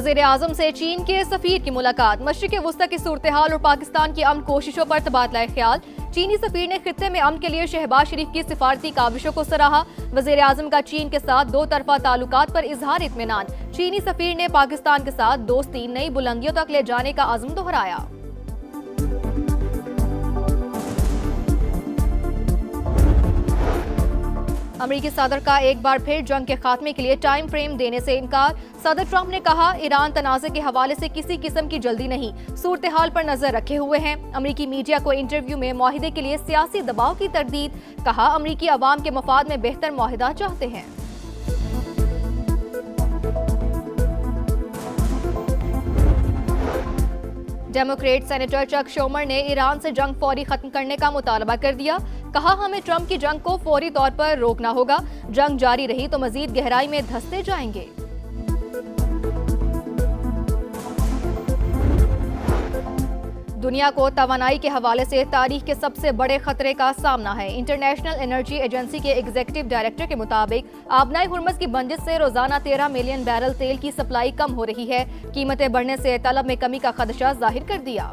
वज़ीर आज़म से चीन के सफीर की मुलाकात, मशरिक़ वुस्ता की सूरत हाल और पाकिस्तान की अमन कोशिशों पर तबादला ख्याल। चीनी सफीर ने खित्ते में अमन के लिए शहबाज शरीफ की सिफारती काविशों को सराहा। वज़ीर आज़म का चीन के साथ दो तरफा ताल्लुकात पर इजहार इत्मीनान। चीनी सफीर ने पाकिस्तान के साथ दोस्ती नई बुलंदियों तक ले जाने का अज़्म दोहराया। अमेरिकी सदर का एक बार फिर जंग के खात्मे के लिए टाइम फ्रेम देने से इनकार। सदर ट्रंप ने कहा, ईरान तनाज़े के हवाले से किसी किस्म की जल्दी नहीं, सूरत हाल पर नजर रखे हुए हैं। अमेरिकी मीडिया को इंटरव्यू में मुआहिदे के लिए सियासी दबाव की तरदीद। कहा, अमेरिकी अवाम के मफाद में बेहतर मुआहिदा चाहते हैं। डेमोक्रेट सेनेटर चक शोमर ने ईरान से जंग फौरी खत्म करने का मुतालबा कर दिया। कहा, हमें ट्रंप की जंग को फौरी तौर पर रोकना होगा। जंग जारी रही तो मजीद गहराई में धंसते जाएंगे। दुनिया को तवानाई के हवाले से तारीख के सबसे बड़े खतरे का सामना है। इंटरनेशनल एनर्जी एजेंसी के एग्जीक्यूटिव डायरेक्टर के मुताबिक आबनाई हुर्मुज़ की बंदिश से रोजाना 13 मिलियन बैरल तेल की सप्लाई कम हो रही है। कीमतें बढ़ने से तलब में कमी का खदशा जाहिर कर दिया।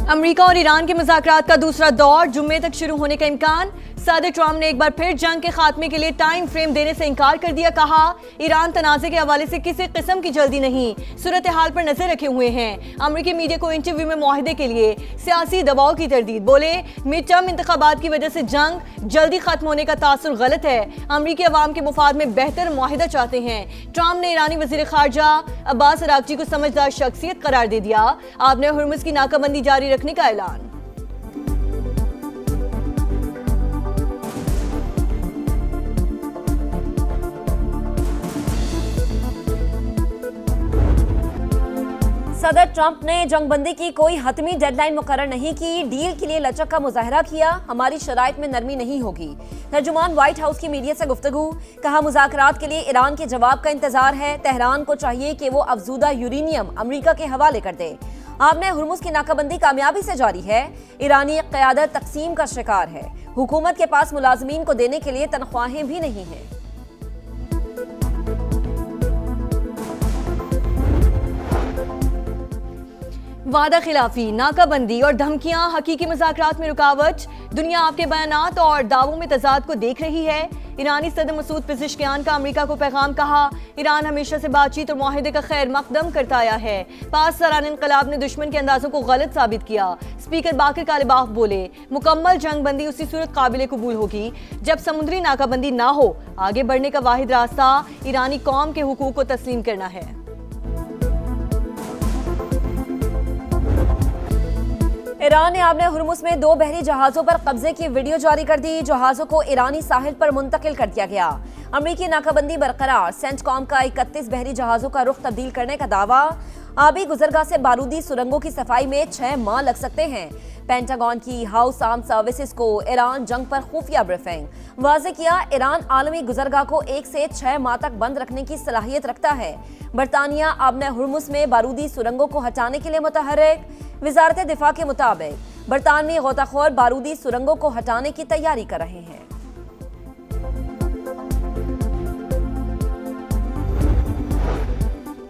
अमेरिका और ईरान के मुज़ाकरात का दूसरा दौर जुम्मे तक शुरू होने का इम्कान। सदर ट्रंप ने एक बार फिर जंग के खात्मे के लिए टाइम फ्रेम देने से इनकार कर दिया। कहा, ईरान तनाज़े के हवाले से किसी किस्म की जल्दी नहीं, सूरत हाल पर नजर रखे हुए हैं। अमेरिकी मीडिया को इंटरव्यू में मुआहिदे के लिए सियासी दबाव की तरदीद। बोले, मिड टर्म इंतखाबात की वजह से जंग जल्दी खत्म होने का तासुर गलत है। अमेरिकी अवाम के मुफाद में बेहतर मुआहिदा चाहते हैं। ट्रंप ने ईरानी वज़ीर ख़ारजा अब्बास अरागची को समझदार शख्सियत करार दे दिया। आपने हुर्मुज़ की नाकाबंदी जारी रखने का ऐलान। सदर ट्रंप ने जंगबंदी की कोई हतमी डेडलाइन मुकर्रर नहीं की। डील के लिए लचक का मुजाहरा किया। हमारी शराइत में नरमी नहीं होगी। तर्जुमान व्हाइट हाउस की मीडिया से गुफ्तगू। कहा, मुज़ाकरात के लिए ईरान के जवाब का इंतजार है। तेहरान को चाहिए कि वो अफजूदा यूरेनियम अमेरिका के हवाले कर दे। आपने हुर्मुज़ की नाकाबंदी कामयाबी से जारी है। ईरानी क़यादत तकसीम का शिकार है। हुकूमत के पास मुलाजमीन को देने के लिए तनख्वाहें भी नहीं हैं। वादा खिलाफी, नाकाबंदी और धमकियां हकीकी मुज़ाकरात में रुकावट। दुनिया आपके बयानात और दावों में तजाद को देख रही है। ईरानी सदर मसूद पेज़ेश्कियान का अमेरिका को पैगाम। कहा, ईरान हमेशा से बातचीत और मुआहिदे का खैर मकदम करता आया है। 5 सालाना इनकलाब ने दुश्मन के अंदाजों को गलत साबित किया। स्पीकर बाकर कालिबाफ बोले, मुकम्मल जंग बंदी उसी सूरत काबिल कबूल होगी जब समुद्री नाकाबंदी ना हो। आगे बढ़ने का वाहिद रास्ता ईरानी कौम के हुकूक को तस्लीम करना है। ईरान ने आपने हुर्मुज़ में 2 बहरी जहाज़ों पर कब्जे की वीडियो जारी कर दी। जहाज़ों को ईरानी साहिल पर मुंतकिल कर दिया गया। अमेरिकी नाकाबंदी बरकरार। सेंटकॉम का 31 बहरी जहाज़ों का रुख तब्दील करने का दावा। आबी गुजरगाह से बारूदी सुरंगों की सफाई में 6 माह लग सकते हैं। पेंटागन की हाउस आर्म सर्विसेज को ईरान जंग पर खुफिया ब्रीफिंग। वाज़ेह किया, ईरान आलमी गुजरगाह को 1 से 6 माह तक बंद रखने की सलाहियत रखता है। बरतानिया आपने हुर्मुज़ में बारूदी सुरंगों को हटाने के लिए मुतहर्रिक। वजारत दिफा के मुताबिक बरतानवी गोताखोर बारूदी सुरंगों को हटाने की तैयारी कर रहे हैं।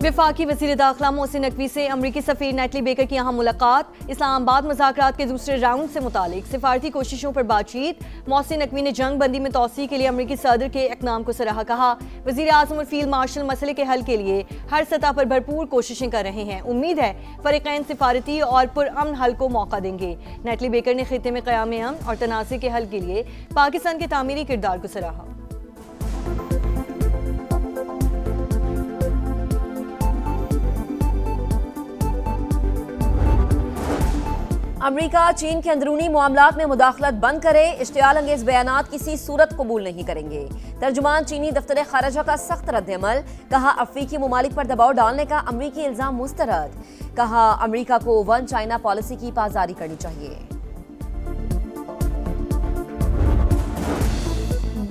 वफाकी वज़ीर दाखिला मोहसिन नकवी से अमरीकी सफ़ीर नेटली बेकर की यहाँ मुलाकात। इस्लामाबाद मुज़ाकरात के दूसरे राउंड से मुतालिक सिफारती कोशिशों पर बातचीत। मोहसिन नकवी ने जंग बंदी में तौसी के लिए अमरीकी सदर के इक़दाम को सराहा। कहा, वज़ीर आज़म और फील्ड मार्शल मसले के हल के लिए हर सतह पर भरपूर कोशिशें कर रहे हैं। उम्मीद है फ़रीक़ैन सिफारती और पुरअमन हल को मौका देंगे। नेटली बेकर ने खित्ते में क़याम अमन और तनाज़े के हल के लिए पाकिस्तान के तामीरी किरदार को सराहा। अमेरिका चीन के अंदरूनी मामलात में मुदाखलत बंद करे। इश्तियाल अंगेज बयानात किसी सूरत कबूल नहीं करेंगे। तर्जुमान चीनी दफ्तर खारजा का सख्त रद्द-ए-अमल। कहा, अफ्रीकी ममालिक पर दबाव डालने का अमरीकी इल्जाम मुस्तरद। कहा, अमरीका को वन चाइना पॉलिसी की पासदारी करनी चाहिए।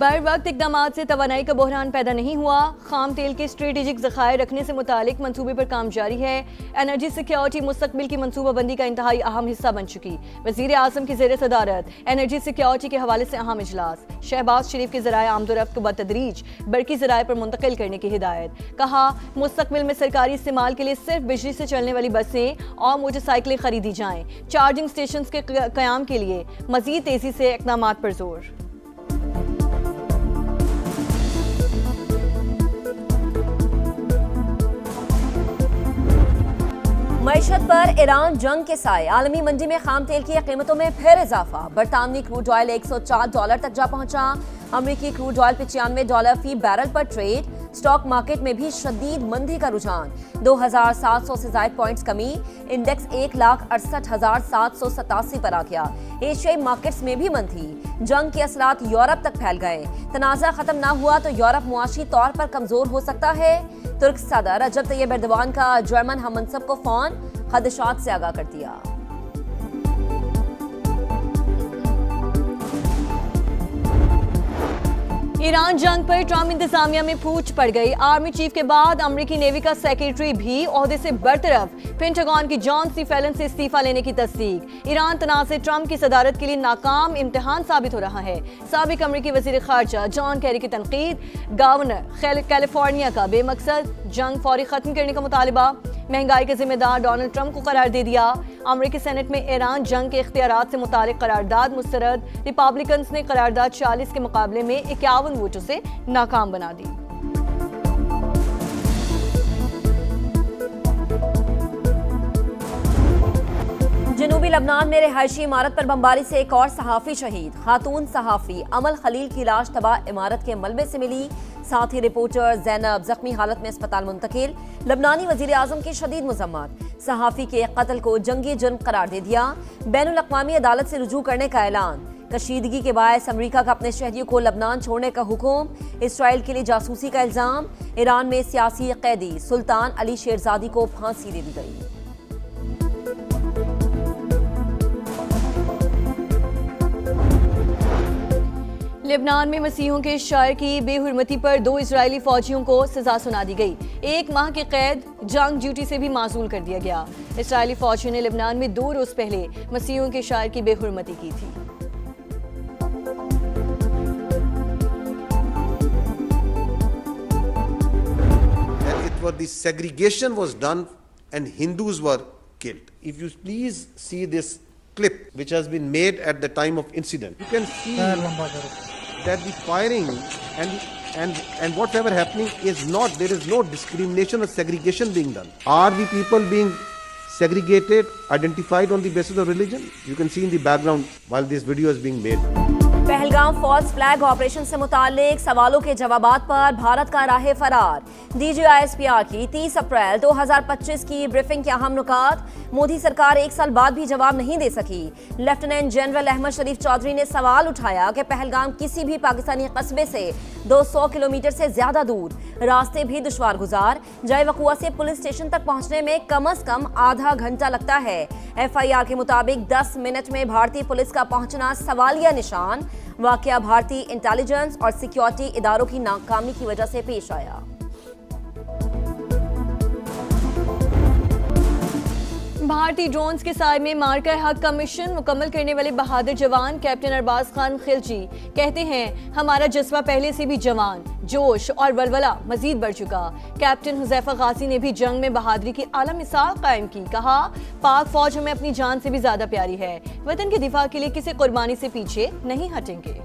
बर वक्त इकदाम से तवानाई का बहरान पैदा नहीं हुआ। खाम तेल के स्ट्रेटेजिक ज़खायर रखने से मुतालिक मंसूबे पर काम जारी है। एनर्जी सिक्योरिटी मुस्तकबिल की मनसूबाबंदी का इंतहाई अहम हिस्सा बन चुकी। वज़ीर आज़म की ज़ेर सदारत एनर्जी सिक्योरिटी के हवाले से अहम इजलास। शहबाज शरीफ के ज़राए आमदोरफ्त को बतदरीज बरकी ज़राए पर मुंतकिल करने की हिदायत। कहा मुस्तकबिल में सरकारी इस्तेमाल के लिए सिर्फ बिजली से चलने वाली बसें और मोटरसाइकिलें खरीदी जाएं। चार्जिंग स्टेशन के क़याम के लिए मज़ीद तेज़ी से इक़दाम पर जोर। मईशत पर ईरान जंग के साए। आलमी मंडी में खाम तेल की कीमतों में फिर इजाफा। बरतानवी क्रूड ऑयल $104 तक जा पहुंचा। अमरीकी क्रूड ऑयल $95 फी बैरल पर ट्रेड। स्टॉक मार्केट में भी शदीद मंदी का रुझान। 2700 से ज्यादा पॉइंट्स कमी। इंडेक्स 1,68,787 पर आ गया। एशियाई मार्केट्स में भी मंदी। जंग के असरात यूरोप तक फैल गए। तनाज़ा खत्म ना हुआ तो यूरोप मुआशी तौर पर कमजोर हो सकता है। तुर्क सदर रजब तैयब एर्दोगान का जर्मन हममनसब को फोन, खदशात से आगाह कर दिया। ईरान जंग पर ट्रंप इंतजामिया में फूट पड़ गई। आर्मी चीफ के बाद अमरीकी नेवी का सेक्रेटरी भी ओहदे से बरतरफ। पेंटागन की जॉन सी फेलन से इस्तीफा लेने की तस्दीक। ईरान तनाज़े ट्रंप की सदारत के लिए नाकाम इम्तिहान साबित हो रहा है। साबिक अमरीकी वजीर खारजा जॉन कैरी की तनकीद। गवर्नर कैलिफोर्निया का बेमकसद जंग फौरी खत्म करने का मुतालबा। महंगाई के जिम्मेदार डोनाल्ड ट्रंप को करार दे दिया। अमरीकी सेनेट में ईरान जंग के इख्तियारात से मुतालिक करारदाद मुस्तरद। रिपब्लिकन्स ने करारदाद 40 के मुकाबले में 51 वोटों से नाकाम बना दी। जनूबी लबनान में रिहायशी इमारत पर बमबारी से एक और सहाफ़ी शहीद। खातून सहाफ़ी अमल खलील की लाश तबाह इमारत के मलबे से मिली। साथ ही रिपोर्टर जैनब जख्मी हालत में अस्पताल मुंतकिल। लबनानी वजीर आज़म की शदीद मज़म्मत। सहाफ़ी के कत्ल को जंगी जुर्म करार दे दिया। बैनुल अक़वामी अदालत से रुजू करने का ऐलान। कशीदगी के बायस अमरीका का अपने शहरियों को लबनान छोड़ने का हुक्म। इसराइल के लिए जासूसी का इल्ज़ाम। ईरान में सियासी कैदी सुल्तान अली शेरज़ादी को फांसी दे दी गई। लेबनान में मसीहों के शायर की बेहुरमती पर 2 इजरायली फौजियों को सजा सुना दी गई। 1 माह की कैद, जंग ड्यूटी से भी मासूल कर दिया गया। इजरायली फौजियों ने लेबनान में 2 रोज पहले मसीहों के शायर की बेहुरमती की थी। The segregation was done and Hindus were killed. If you please see this clip which has been made at the time of incident, you can see that the firing and whatever happening is not, there is no discrimination or segregation being done. Are the people being segregated, identified on the basis of religion? You can see in the background while this video is being made. Pahalgam false flag operation से मुतालिक सवालों के जवाबात पर भारत का राह फरार। DGISPR की 30 अप्रैल 2025 की ब्रीफिंग के अहम नुकात। मोदी सरकार 1 साल बाद भी जवाब नहीं दे सकी। लेफ्टिनेंट जनरल अहमद शरीफ चौधरी ने सवाल उठाया कि पहलगाम किसी भी पाकिस्तानी कस्बे से 200 किलोमीटर से ज्यादा दूर, रास्ते भी दुश्वार गुजार। जय वकुआ से पुलिस स्टेशन तक पहुंचने में कम से कम आधा घंटा लगता है। FIR के मुताबिक 10 मिनट में भारतीय पुलिस का पहुंचना सवालिया निशान। वाकया भारतीय इंटेलिजेंस और सिक्योरिटी इदारों की नाकामी की वजह से पेश आया। भारतीय ड्रोन्स के साय में मार्का हक का मिशन मुकम्मल करने वाले बहादुर जवान कैप्टन अरबाज खान खिलजी कहते हैं, हमारा जज्बा पहले से भी जवान, जोश और वलवला मजीद बढ़ चुका। कैप्टन हुज़ैफा गाजी ने भी जंग में बहादुरी की आला मिसाल कायम की। कहा, पाक फौज हमें अपनी जान से भी ज्यादा प्यारी है। वतन के दिफा के लिए किसी कुर्बानी से पीछे नहीं हटेंगे।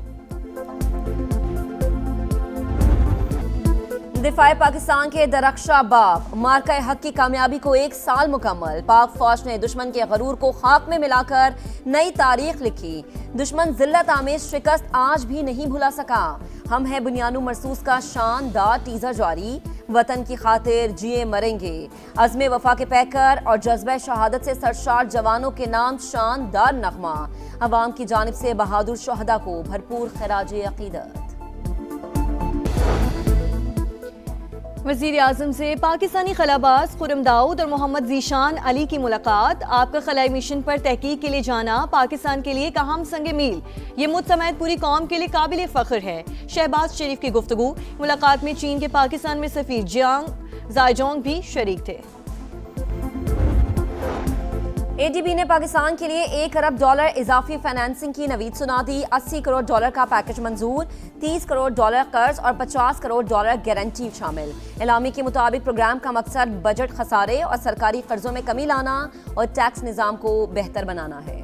दिफाए पाकिस्तान के दरख्शा बाप मार्का हक की कामयाबी को 1 साल मुकम्मल। पाक फौज ने दुश्मन के गरूर को खाक में मिलाकर नई तारीख लिखी। दुश्मन जिल्लत आमेज शिकस्त आज भी नहीं भुला सका। हम है बुनियानु मरसूस का शानदार टीजर जारी। वतन की खातिर जिए मरेंगे। अज़्मे वफा के पैकर और जज्बे शहादत से सरशार जवानों के नाम शानदार नगमा। अवाम की जानिब से बहादुर शहदा को भरपूर खराज अकीदत। वज़ीर आज़म से पाकिस्तानी खलाबाज खुर्रम दाऊद और मोहम्मद ज़ीशान अली की मुलाकात। आपका खलाई मिशन पर तहकीक के लिए जाना पाकिस्तान के लिए अहम संग मील, ये मुझ समेत पूरी कौम के लिए काबिल फ़ख्र है। शहबाज शरीफ की गुफ्तगू। मुलाकात में चीन के पाकिस्तान में सफ़ीर जियांग जायजोंग भी शरीक थे। एडीबी ने पाकिस्तान के लिए $1 अरब इजाफी फाइनेंसिंग की नवीद सुना दी। $80 करोड़ का पैकेज मंजूर, $30 करोड़ कर्ज और $50 करोड़ गारंटी शामिल। एलामी के मुताबिक प्रोग्राम का मकसद बजट खसारे और सरकारी कर्जों में कमी लाना और टैक्स निज़ाम को बेहतर बनाना है।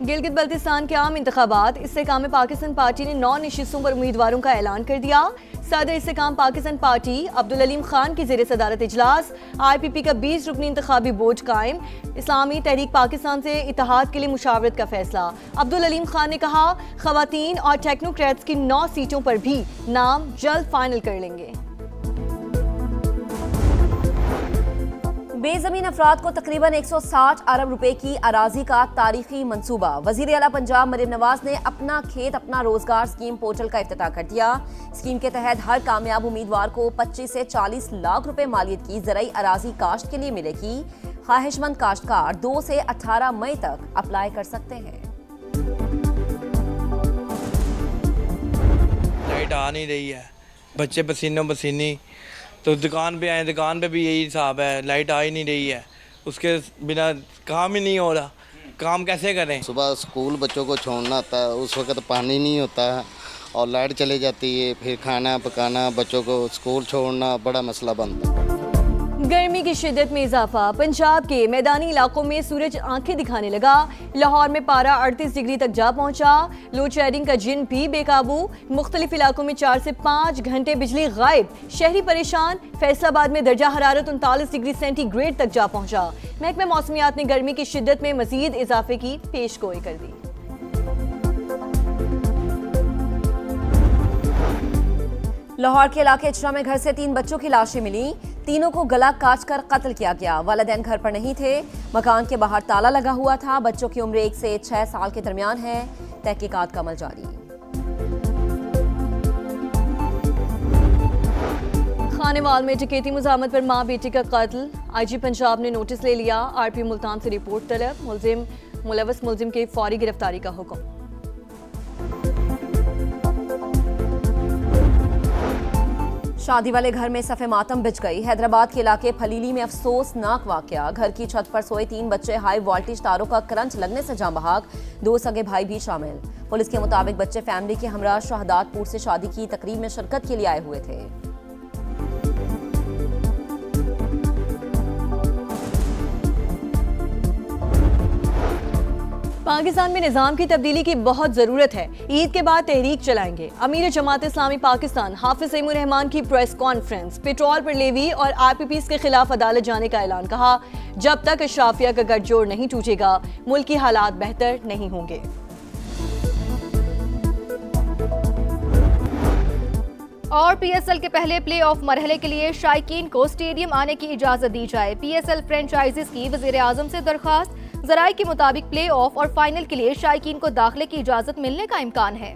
गिलगित बल्तिस्तान के आम इंतखाबात। इस्तेकाम पाकिस्तान पार्टी ने 9 नशिस्तों पर उम्मीदवारों का ऐलान कर दिया। सदर इस्तेकाम पाकिस्तान पार्टी अब्दुल अलीम खान की ज़ेर सदारत इजलास। IPP का 20 रुकनी इंतखाबी बोर्ड कायम। इस्लामी तहरीक पाकिस्तान से इत्तेहाद के लिए मुशावरत का फैसला। अब्दुल अलीम खान ने कहा, खवातीन और टेक्नोक्रेट्स की 9 सीटों पर भी नाम जल्द फाइनल कर लेंगे। बेज़मीन अफराद को तकरीबन 160 अरब रुपए की अराजी का तारीखी मंसूबा। वज़ीर आला पंजाब मरीम नवाज ने अपना खेत अपना रोजगार स्कीम पोर्टल का इफ्तिताह कर दिया। स्कीम के तहत हर कामयाब उम्मीदवार को 25 से 40 लाख रुपए मालियत की ज़राई अराजी काश्त के लिए मिलेगी। ख्वाहिशमंद काश्तकार 2 से 18 मई तक अप्लाई कर सकते हैं। लाइट आ नहीं रही है, बच्चे पसीनों पसीनी, तो दुकान पे आए, दुकान पे भी यही हिसाब है, लाइट आ ही नहीं रही है, उसके बिना काम ही नहीं हो रहा। काम कैसे करें? सुबह स्कूल बच्चों को छोड़ना होता है, उस वक्त पानी नहीं होता है और लाइट चली जाती है, फिर खाना पकाना, बच्चों को स्कूल छोड़ना बड़ा मसला बनता है। गर्मी की शिद्दत में इजाफा। पंजाब के मैदानी इलाकों में सूरज आंखें दिखाने लगा। लाहौर में पारा 38 डिग्री तक जा पहुंचा। लोड शेडिंग का जिन भी बेकाबू। मुख्तलिफ इलाकों में 4 से 5 घंटे बिजली गायब। शहरी परेशान। फैसलाबाद में दर्जा हरारत 39 डिग्री सेंटीग्रेड तक जा पहुंचा। महकमा मौसमियात ने गर्मी की शिद्दत में मजीद इजाफे की पेशगोई कर दी। लाहौर के इलाके इचरा में घर से 3 बच्चों की लाशें मिली। तीनों को गला काटकर कत्ल किया गया। वालिदैन घर पर नहीं थे। मकान के बाहर ताला लगा हुआ था। बच्चों की उम्र 1 से 6 साल के दरमियान है। तहकीकात का अमल जारी। खानेवाल में डकैती मुज़ाहमत पर मां बेटी का कत्ल। IG पंजाब ने नोटिस ले लिया। RP मुल्तान से रिपोर्ट तलब। मुलविस मुलजिम के फौरी गिरफ्तारी का हुक्म। शादी वाले घर में सफ़े मातम बिछ गई। हैदराबाद के इलाके फलीली में अफसोसनाक वाकया। घर की छत पर सोए 3 बच्चे हाई वोल्टेज तारों का करंट लगने से जान बहक। 2 सगे भाई भी शामिल। पुलिस के मुताबिक बच्चे फैमिली के हमरा शहादातपुर से शादी की तकरीब में शिरकत के लिए आए हुए थे। पाकिस्तान में निज़ाम की तब्दीली की बहुत ज़रूरत है। ईद के बाद तहरीक चलाएंगे। अमीर जमात इस्लामी पाकिस्तान हाफिज सईमुर रहमान की प्रेस कॉन्फ्रेंस। पेट्रोल पर लेवी और IPPs के खिलाफ अदालत जाने का ऐलान। कहा, जब तक अशराफिया का गठजोड़ नहीं टूटेगा मुल्क की हालात बेहतर नहीं होंगे। और PSL के पहले प्ले ऑफ मरहले के लिए शायकीन को स्टेडियम आने की इजाजत दी जाए। PSL फ्रेंचाइजीज की वज़ीर आज़म से दरख्वास्त। ज़राए के मुताबिक प्ले ऑफ और फाइनल के लिए शायकीन को दाखिले की इजाजत मिलने का इम्कान है।